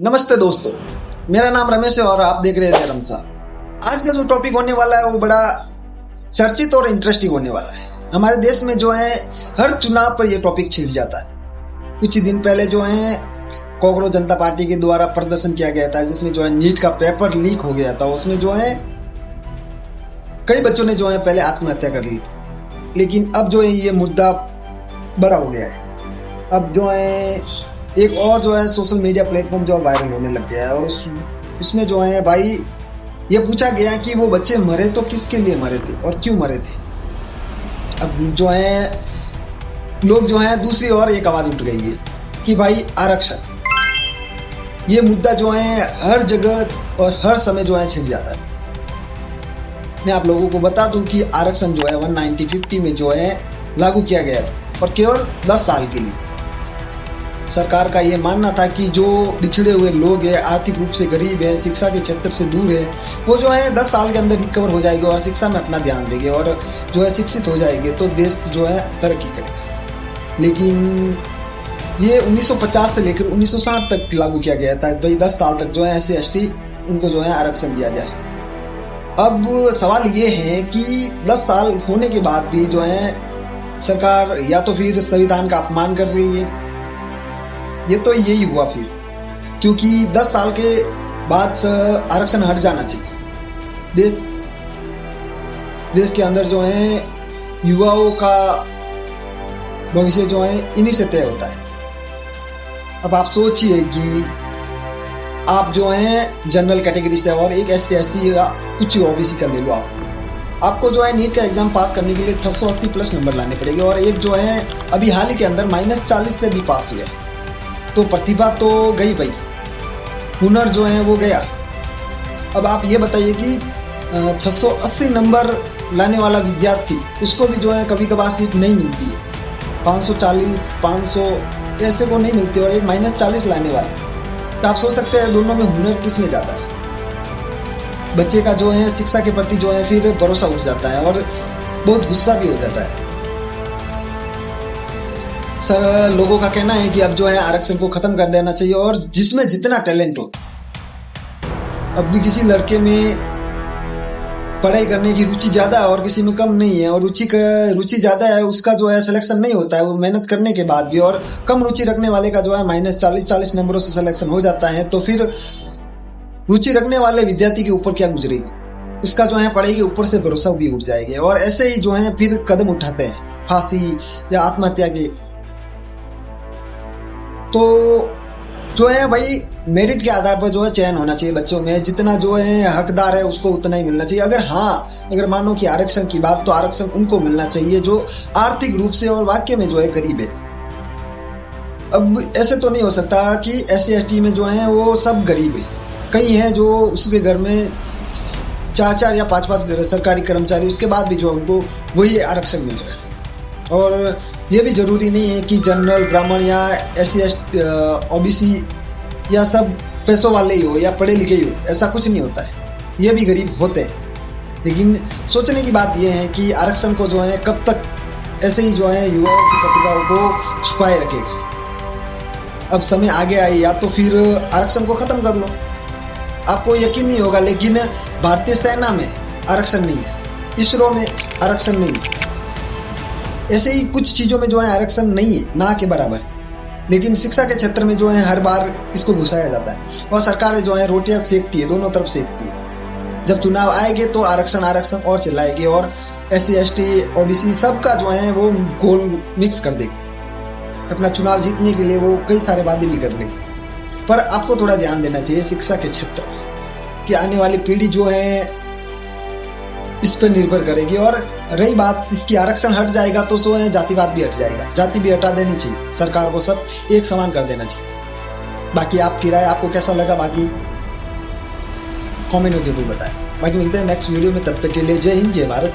नमस्ते दोस्तों, मेरा नाम रमेश है और आप देख रहे हैं रमसा। आज का जो टॉपिक होने वाला है वो बड़ा चर्चित और इंटरेस्टिंग होने वाला है। हमारे देश में जो है हर चुनाव पर ये टॉपिक छिड़ जाता है। कुछ ही दिन पहले जो है कांग्रेस जनता पार्टी के द्वारा प्रदर्शन किया गया था, जिसमें जो है नीट का पेपर लीक हो गया था। उसमें जो है कई बच्चों ने जो है पहले आत्महत्या कर ली थी, लेकिन अब जो है ये मुद्दा बड़ा हो गया है। अब जो है एक और जो है सोशल मीडिया प्लेटफॉर्म जो वायरल होने लग गया है और उसमें जो है भाई ये पूछा गया कि वो बच्चे मरे तो किसके लिए मरे थे और क्यों मरे थे। अब जो है लोग जो है दूसरी ओर एक आवाज उठ गई है कि भाई आरक्षण, ये मुद्दा जो है हर जगह और हर समय जो है छिड़ जाता है। मैं आप लोगों को बता दूं कि आरक्षण जो है 1950 में जो है लागू किया गया था और केवल 10 साल के लिए। सरकार का ये मानना था कि जो पिछड़े हुए लोग हैं, आर्थिक रूप से गरीब है, शिक्षा के क्षेत्र से दूर है, वो जो है 10 साल के अंदर रिकवर हो जाएंगे और शिक्षा में अपना ध्यान देंगे और जो है शिक्षित हो जाएंगे तो देश जो है तरक्की करेगा। लेकिन ये 1950 से लेकर 1960 तक लागू किया गया था भाई 10 साल तक जो है SC ST उनको जो है आरक्षण दिया जाए। अब सवाल ये है कि 10 साल होने के बाद भी जो है सरकार या तो फिर संविधान का अपमान कर रही है। ये तो यही हुआ फिर, क्योंकि 10 साल के बाद आरक्षण हट जाना चाहिए। देश के अंदर जो है युवाओं का भविष्य जो है इन्हीं से तय होता है। अब आप सोचिए कि आप जो है जनरल कैटेगरी से और एक SC ST या कुछ OBC का ले लो, आपको जो है नीट का एग्जाम पास करने के लिए 680 प्लस नंबर लाने पड़ेंगे और एक जो है अभी हाल ही के अंदर -40 से भी पास हुए, तो प्रतिभा तो गई भाई, हुनर जो है वो गया। अब आप ये बताइए कि 680 नंबर लाने वाला विद्यार्थी उसको भी जो है कभी कभार सीट नहीं मिलती है, 540 500 ऐसे को नहीं मिलती और एक -40 लाने वाला। तो आप सोच सकते हैं दोनों में हुनर किस में ज़्यादा है। बच्चे का जो है शिक्षा के प्रति जो है फिर भरोसा उठ जाता है और बहुत गुस्सा भी हो जाता है। सर, लोगों का कहना है कि अब जो है आरक्षण को खत्म कर देना चाहिए और जिसमें जितना टैलेंट हो। अब भी किसी लड़के में पढ़ाई करने की रुचि ज्यादा है और किसी में कम नहीं है, और रुचि ज्यादा है उसका जो है सिलेक्शन नहीं होता है वो मेहनत करने के बाद भी, और कम रुचि रखने वाले का जो है -40 नंबरों से सिलेक्शन हो जाता है। तो फिर रुचि रखने वाले विद्यार्थी के ऊपर क्या गुजरेगी, उसका जो है पढ़ाई के ऊपर से भरोसा भी उठ जाएगा और ऐसे ही जो है फिर कदम उठाते हैं फांसी या आत्महत्या के। तो जो है भाई मेरिट के आधार पर जो है चयन होना चाहिए बच्चों में, जितना जो है हकदार है उसको उतना ही मिलना चाहिए। अगर मानो कि आरक्षण की बात, तो आरक्षण उनको मिलना चाहिए जो आर्थिक रूप से और वाकई में जो है गरीब है। अब ऐसे तो नहीं हो सकता कि SC ST में जो है वो सब गरीब है। कई हैं जो उसके घर में 4 या 5 सरकारी कर्मचारी, उसके बाद भी जो उनको वही आरक्षण मिल रहा है। और ये भी जरूरी नहीं है कि जनरल, ब्राह्मण या SC ST OBC या सब पैसों वाले ही हो या पढ़े लिखे ही हो, ऐसा कुछ नहीं होता है। ये भी गरीब होते हैं। लेकिन सोचने की बात यह है कि आरक्षण को जो है कब तक ऐसे ही जो है युवाओं की प्रतिभाओं को छुपाए रखेगा। अब समय आगे आए, या तो फिर आरक्षण को खत्म कर लो। आपको यकीन नहीं होगा लेकिन भारतीय सेना में आरक्षण नहीं है, इसरो में आरक्षण नहीं है, ऐसे ही कुछ चीजों में जो है आरक्षण नहीं है, ना के बराबर। लेकिन शिक्षा के क्षेत्र में जो है हर बार इसको घुसाया जाता है और सरकार जो है रोटियां सेकती है, दोनों तरफ सेकती है। जब चुनाव आएंगे तो आरक्षण और चलाएगी और SC ST OBC सबका जो है वो गोल मिक्स कर देगी। अपना चुनाव जीतने के लिए वो कई सारे वादे भी कर लेगी। पर आपको थोड़ा ध्यान देना चाहिए शिक्षा के क्षेत्र कि आने वाली पीढ़ी जो है इस पर निर्भर करेगी। और रही बात इसकी, आरक्षण हट जाएगा तो जो है जातिवाद भी हट जाएगा, जाति भी हटा देनी चाहिए, सरकार को सब एक समान कर देना चाहिए। बाकी आपकी राय, आपको कैसा लगा, बाकी कमेंट में जरूर बताएं। बाकी मिलते हैं नेक्स्ट वीडियो में, तब तक के लिए जय हिंद जय भारत।